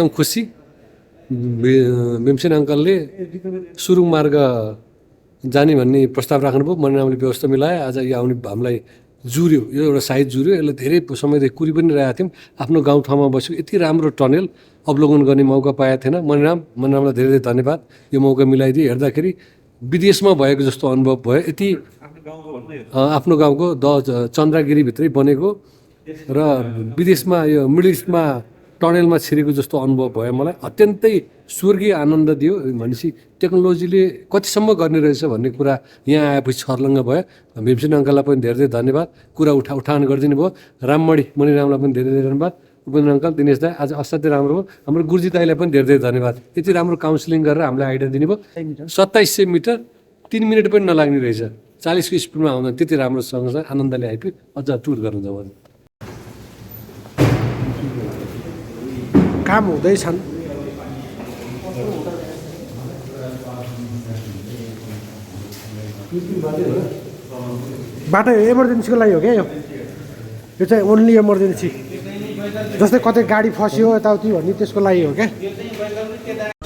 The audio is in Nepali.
एकदम खुसी भीमसेन अङ्कलले सुरुङ मार्ग जाने भन्ने प्रस्ताव राख्नुभयो मणिरामले व्यवस्था मिलाए आज यो आउने हामीलाई जुर्यो यो एउटा साइज जुर्यो यसले धेरै समयदेखि कुरी पनि रहेका थियौँ आफ्नो गाउँठाउँमा बस्यो यति राम्रो टनेल अवलोकन गर्ने मौका पाएको थिएन मणिरामलाई धेरै धेरै धन्यवाद यो मौका मिलाइदिए हेर्दाखेरि विदेशमा भएको जस्तो अनुभव भयो यति आफ्नो गाउँको चन्द्रगिरीभित्रै बनेको र विदेशमा यो मिडल इस्टमा टनेलमा छिरेको जस्तो अनुभव भयो मलाई अत्यन्तै स्वर्गीय आनन्द दियो भनेपछि टेक्नोलोजीले कतिसम्म गर्ने रहेछ भन्ने कुरा यहाँ आएपछि छर्लङ्ग भयो भीमसेन अङ्कललाई पनि धेरै धेरै धन्यवाद कुरा उठान गरिदिनु भयो राममणि मणिरामलाई पनि धेरै धेरै धन्यवाद उपेन्द्र अङ्कल दिनेश दाई आज असाध्यै राम्रो भयो हाम्रो गुरुजी दाईलाई पनि धेरै धेरै धन्यवाद यति राम्रो काउन्सिलिङ गरेर हामीलाई आइडिया दिनुभयो 2700 मिटर 3 मिनट पनि नलाग्ने रहेछ 40को स्पिडमा आउँदा त्यति राम्रोसँग आनन्दले आइपुग्यो अझ टुर गर्नु जाउँ काम हुँदैछन् बाटो इमर्जेन्सीको लागि हो क्या यो चाहिँ ओन्ली इमर्जेन्सी जस्तै कतै गाडी फस्यो यताउति भन्ने त्यसको लागि हो क्या